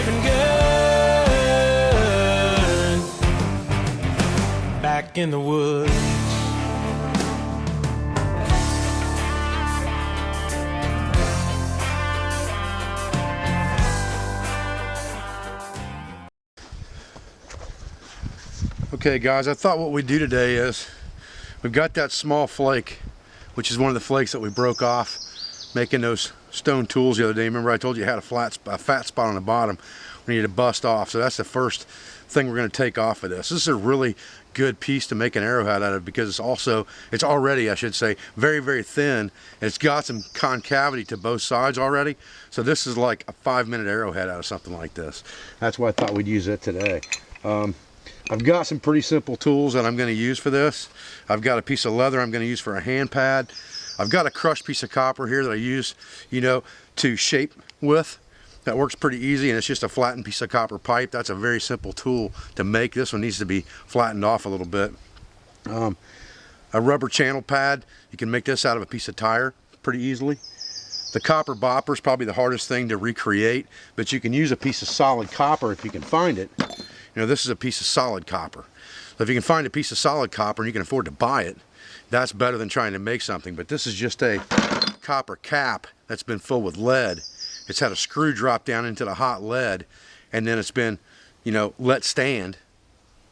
living good back in the woods. Okay guys, I thought what we'd do today is we've got that small flake, which is one of the flakes that we broke off making those stone tools the other day. Remember I told you it had a fat spot on the bottom we needed to bust off. So that's the first thing we're going to take off of this. This is a really good piece to make an arrowhead out of because it's already, I should say, very, very thin. And it's got some concavity to both sides already. So this is like a 5-minute arrowhead out of something like this. That's why I thought we'd use it today. I've got some pretty simple tools that I'm going to use for this. I've got a piece of leather I'm going to use for a hand pad. I've got a crushed piece of copper here that I use, to shape with. That works pretty easy, and it's just a flattened piece of copper pipe. That's a very simple tool to make. This one needs to be flattened off a little bit. A rubber channel pad. You can make this out of a piece of tire pretty easily. The copper bopper is probably the hardest thing to recreate, but you can use a piece of solid copper if you can find it. This is a piece of solid copper. So if you can find a piece of solid copper and you can afford to buy it, that's better than trying to make something. But this is just a copper cap that's been filled with lead. It's had a screw drop down into the hot lead, and then it's been, let stand,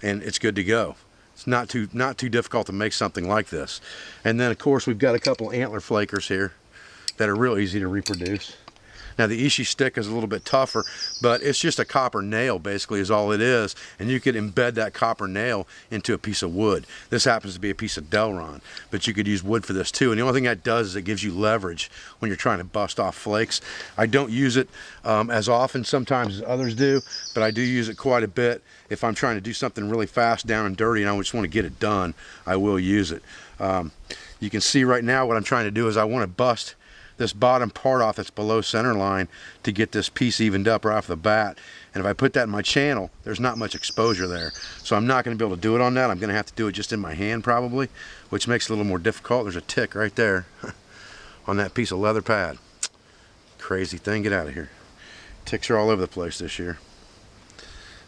and it's good to go. It's not too difficult to make something like this. And then of course we've got a couple antler flakers here that are real easy to reproduce. Now the Ishi stick is a little bit tougher, but it's just a copper nail basically is all it is, and you could embed that copper nail into a piece of wood. This happens to be a piece of Delron, but you could use wood for this too, and the only thing that does is it gives you leverage when you're trying to bust off flakes. I don't use it as often sometimes as others do, but I do use it quite a bit. If I'm trying to do something really fast, down and dirty, and I just want to get it done, I will use it. You can see right now what I'm trying to do is I want to bust this bottom part off that's below center line to get this piece evened up right off the bat. And if I put that in my channel, there's not much exposure there. So I'm not going to be able to do it on that. I'm going to have to do it just in my hand probably, which makes it a little more difficult. There's a tick right there on that piece of leather pad. Crazy thing, get out of here. Ticks are all over the place this year.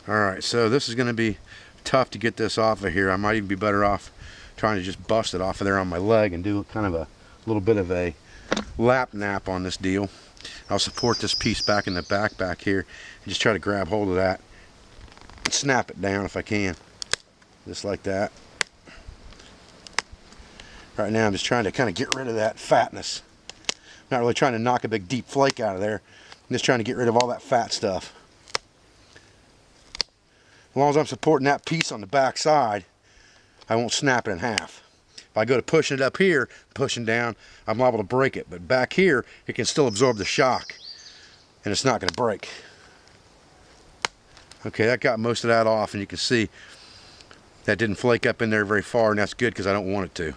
Alright, so this is going to be tough to get this off of here. I might even be better off trying to just bust it off of there on my leg and do kind of a little bit of a lap nap on this deal. I'll support this piece back in the back here and just try to grab hold of that and snap it down if I can, just like that. Right now I'm just trying to kind of get rid of that fatness. Not really trying to knock a big deep flake out of there. I'm just trying to get rid of all that fat stuff. As long as I'm supporting that piece on the back side, I won't snap it in half. If I go to pushing it up here, pushing down, I'm liable to break it. But back here, it can still absorb the shock, and it's not going to break. Okay, that got most of that off, and you can see that didn't flake up in there very far, and that's good because I don't want it to.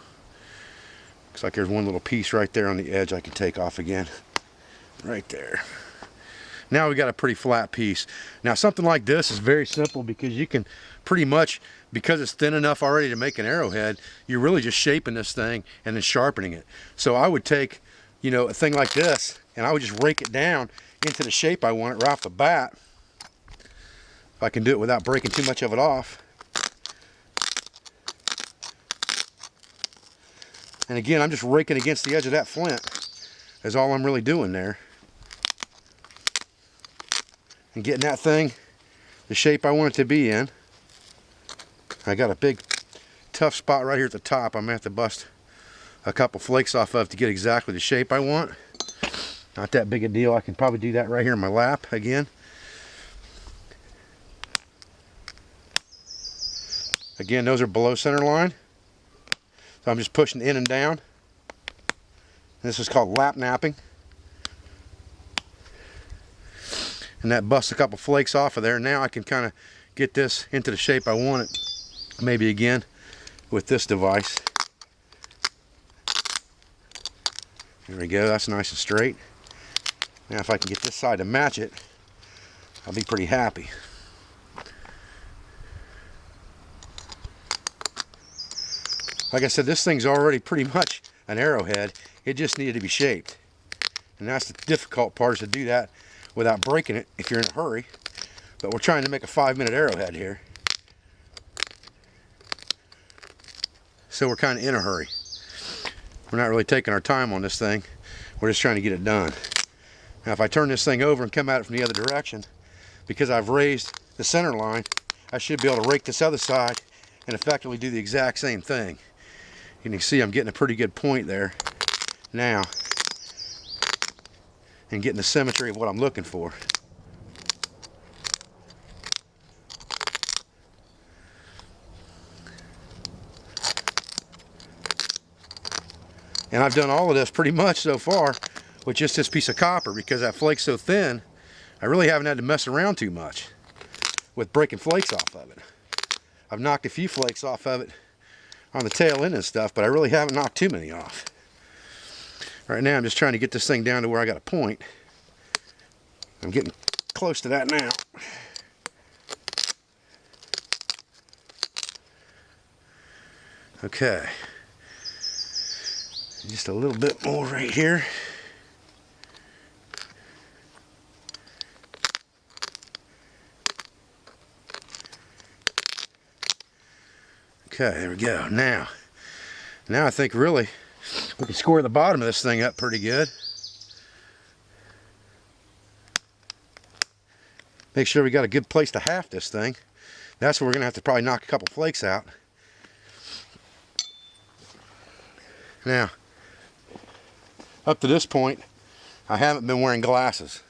Looks like there's one little piece right there on the edge I can take off again. Right there. Now we got a pretty flat piece. Now something like this is very simple because you can pretty much, because it's thin enough already to make an arrowhead, you're really just shaping this thing and then sharpening it. So I would take, a thing like this, and I would just rake it down into the shape I want it right off the bat. If I can do it without breaking too much of it off. And again, I'm just raking against the edge of that flint. That's all I'm really doing there. And getting that thing the shape I want it to be in. I got a big tough spot right here at the top I'm going to have to bust a couple flakes off of to get exactly the shape I want. Not that big a deal. I can probably do that right here in my lap again. Again, those are below center line. So I'm just pushing in and down. This is called lap napping. And that busts a couple flakes off of there. Now I can kind of get this into the shape I want it. Maybe again with this device. There we go, that's nice and straight. Now if I can get this side to match it, I'll be pretty happy. Like I said, this thing's already pretty much an arrowhead. It just needed to be shaped. And that's the difficult part, is to do that without breaking it if you're in a hurry. but we're trying to make a 5-minute arrowhead here. So we're kind of in a hurry. We're not really taking our time on this thing. We're just trying to get it done. Now if I turn this thing over and come at it from the other direction, because I've raised the center line, I should be able to rake this other side and effectively do the exact same thing. You can see I'm getting a pretty good point there now and getting the symmetry of what I'm looking for. And I've done all of this pretty much so far with just this piece of copper, because that flake's so thin, I really haven't had to mess around too much with breaking flakes off of it. I've knocked a few flakes off of it on the tail end and stuff, but I really haven't knocked too many off. Right now I'm just trying to get this thing down to where I got a point. I'm getting close to that now. Okay. Just a little bit more right here. Okay, there we go. Now I think really we can score the bottom of this thing up pretty good. Make sure we got a good place to half this thing. That's where we're gonna have to probably knock a couple flakes out. Now, up to this point, I haven't been wearing glasses.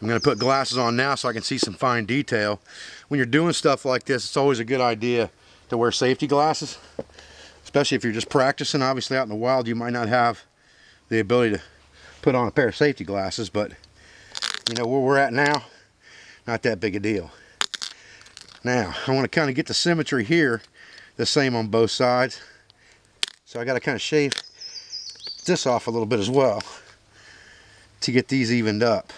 I'm gonna put glasses on now so I can see some fine detail. When you're doing stuff like this, it's always a good idea to wear safety glasses, especially if you're just practicing. Obviously out in the wild you might not have the ability to put on a pair of safety glasses, but you know where we're at now, not that big a deal. Now I want to kind of get the symmetry here the same on both sides, so I got to kind of shave this off a little bit as well to get these evened up.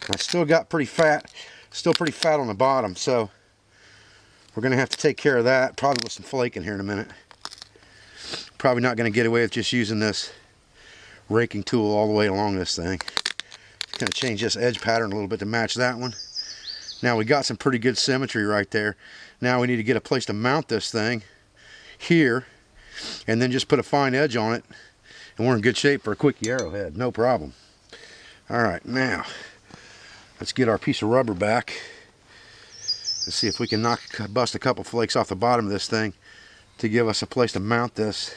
I still got pretty fat on the bottom, so we're going to have to take care of that, probably with some flake in here in a minute. Probably not going to get away with just using this raking tool all the way along this thing. Just going to change this edge pattern a little bit to match that one. Now we got some pretty good symmetry right there. Now we need to get a place to mount this thing here, and then just put a fine edge on it, and we're in good shape for a quickie arrowhead, no problem. Alright, now let's get our piece of rubber back. Let's see if we can bust a couple flakes off the bottom of this thing to give us a place to mount this.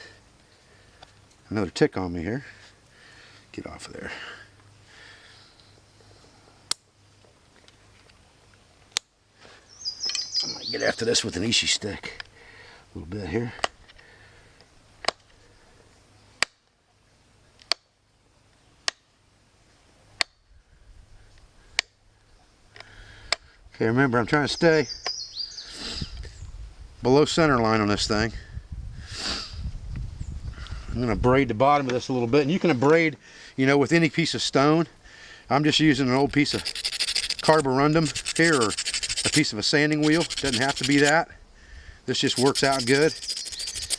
Another tick on me here. Get off of there. I might get after this with an ishi stick a little bit here. Okay, remember I'm trying to stay below center line on this thing. I'm going to braid the bottom of this a little bit, and you can abrade, you know, with any piece of stone. I'm just using an old piece of carborundum here, or a piece of a sanding wheel. Doesn't have to be that. This just works out good.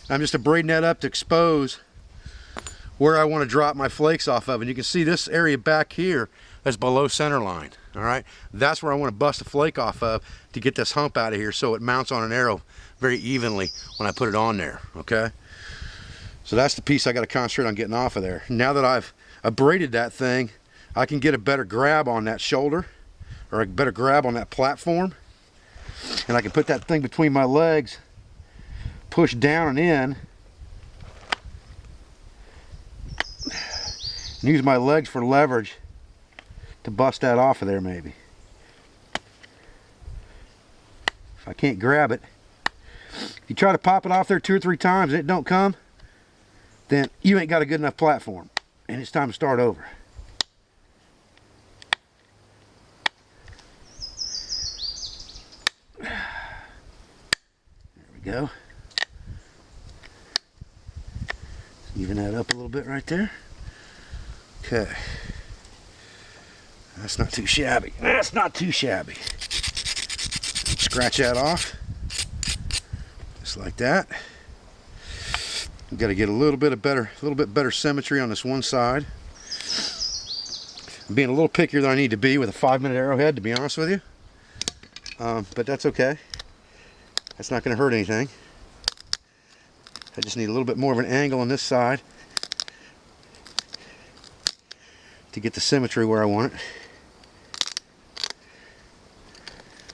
I'm just abrading that up to expose where I want to drop my flakes off of, and you can see this area back here is below center line. All right, that's where I want to bust a flake off of to get this hump out of here, so it mounts on an arrow very evenly when I put it on there. Okay, so that's the piece I got to concentrate on getting off of there. Now that I've abraded that thing, I can get a better grab on that shoulder, or a better grab on that platform, and I can put that thing between my legs, push down and in, and use my legs for leverage to bust that off of there maybe. If I can't grab it, if you try to pop it off there 2 or 3 times and it don't come, then you ain't got a good enough platform, and it's time to start over. There we go. Even that up a little bit right there. Okay. That's not too shabby. That's not too shabby. Scratch that off. Just like that. We've got to get a little bit better symmetry on this one side. I'm being a little pickier than I need to be with a 5-minute arrowhead, to be honest with you. But that's okay. That's not going to hurt anything. I just need a little bit more of an angle on this side to get the symmetry where I want it.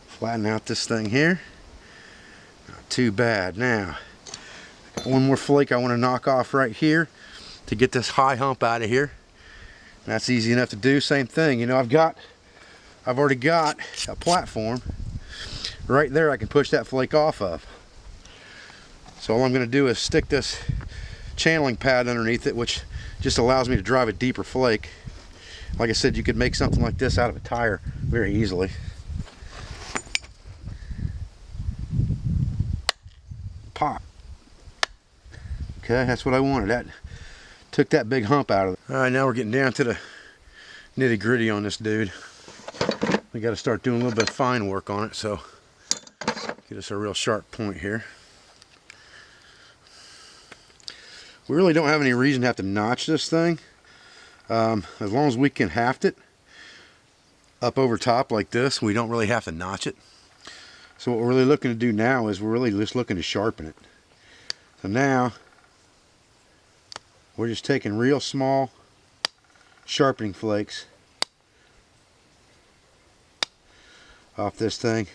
Flatten out this thing here. Not too bad. Now, one more flake I want to knock off right here to get this high hump out of here. That's easy enough to do. Same thing, you know, I've already got a platform right there I can push that flake off of. So all I'm going to do is stick this channeling pad underneath it, which just allows me to drive a deeper flake. Like I said, you could make something like this out of a tire very easily. Pop. Okay, that's what I wanted. That took that big hump out of it. All right, now we're getting down to the nitty gritty on this dude. We got to start doing a little bit of fine work on it, so get us a real sharp point here. We really don't have any reason to have to notch this thing. As long as we can haft it up over top like this, we don't really have to notch it. So what we're really looking to do now is we're really just looking to sharpen it. So now we're just taking real small sharpening flakes off this thing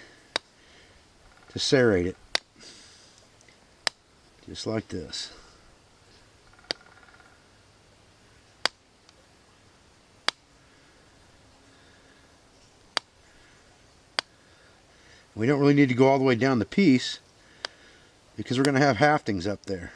to serrate it, just like this. We don't really need to go all the way down the piece because we're going to have haftings up there.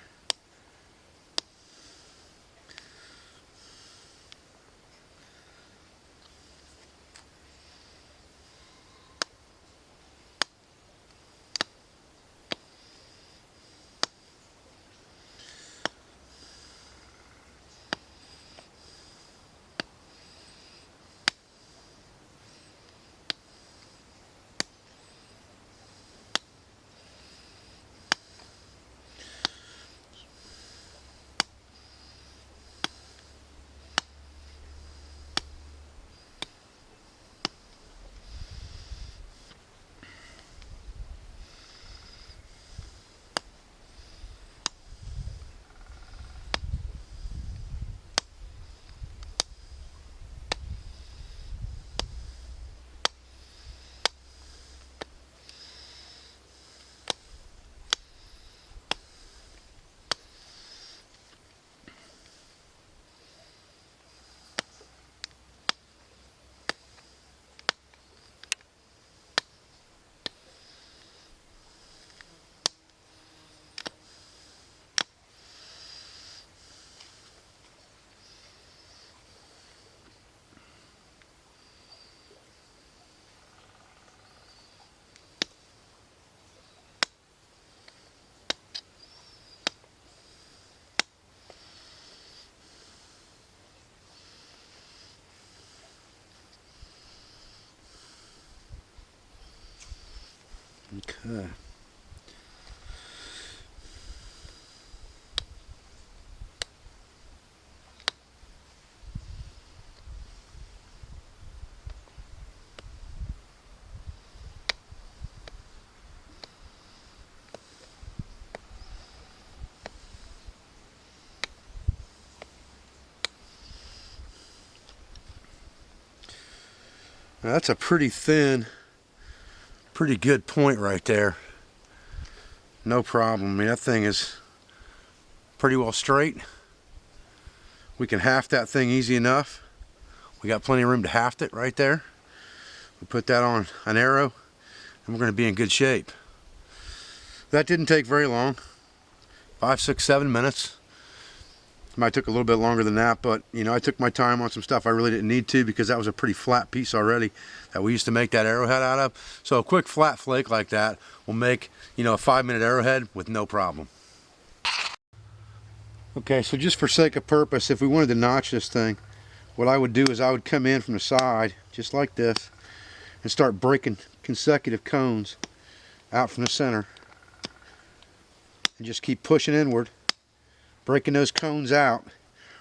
Okay. Now that's a pretty thin, pretty good point right there. No problem. I mean, that thing is pretty well straight. We can haft that thing easy enough. We got plenty of room to haft it right there. We put that on an arrow and we're going to be in good shape. That didn't take very long. 5, 6, 7 minutes. Might took a little bit longer than that, but you know, I took my time on some stuff I really didn't need to because that was a pretty flat piece already that we used to make that arrowhead out of. So a quick flat flake like that will make, you know, a 5-minute arrowhead with no problem. Okay, so just for sake of purpose, if we wanted to notch this thing, what I would do is I would come in from the side just like this and start breaking consecutive cones out from the center and just keep pushing inward, breaking those cones out,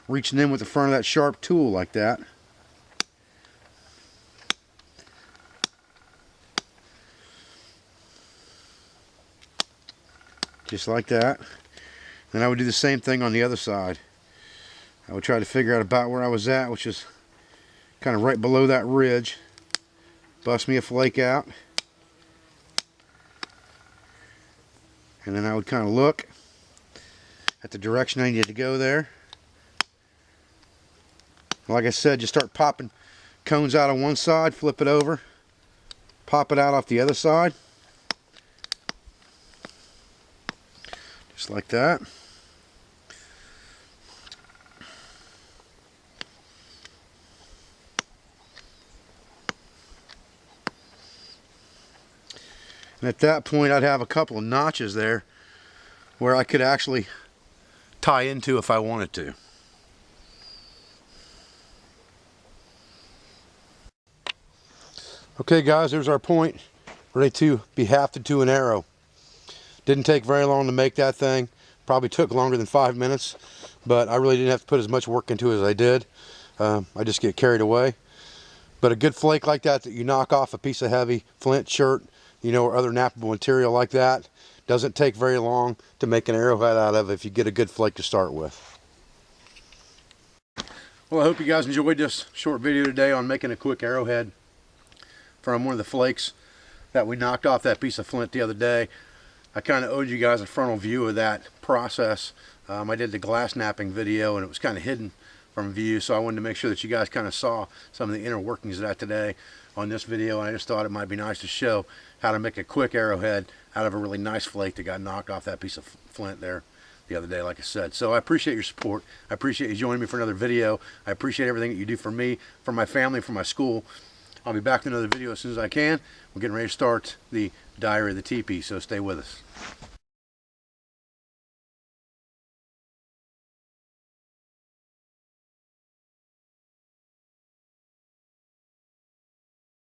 reaching in with the front of that sharp tool like that, just like that. Then I would do the same thing on the other side. I would try to figure out about where I was at, which is kind of right below that ridge. Bust me a flake out. And then I would kind of look at the direction I needed to go there. Like I said, just start popping cones out on one side, flip it over, pop it out off the other side. Just like that. And at that point, I'd have a couple of notches there where I could actually tie into if I wanted to. Okay guys, there's our point, ready to be hafted to an arrow. Didn't take very long to make that thing. Probably took longer than 5 minutes, but I really didn't have to put as much work into it as I did. I just get carried away. But a good flake like that you knock off a piece of heavy flint, shirt, you know, or other knappable material like that, doesn't take very long to make an arrowhead out of if you get a good flake to start with. Well, I hope you guys enjoyed this short video today on making a quick arrowhead from one of the flakes that we knocked off that piece of flint the other day. I kind of owed you guys a frontal view of that process. I did the glass knapping video and it was kind of hidden from view, so I wanted to make sure that you guys kind of saw some of the inner workings of that today on this video, and I just thought it might be nice to show how to make a quick arrowhead out of a really nice flake that got knocked off that piece of flint there the other day, like I said. So I appreciate your support. I appreciate you joining me for another video. I appreciate everything that you do for me, for my family, for my school. I'll be back with another video as soon as I can. We're getting ready to start the Diary of the Teepee, so stay with us.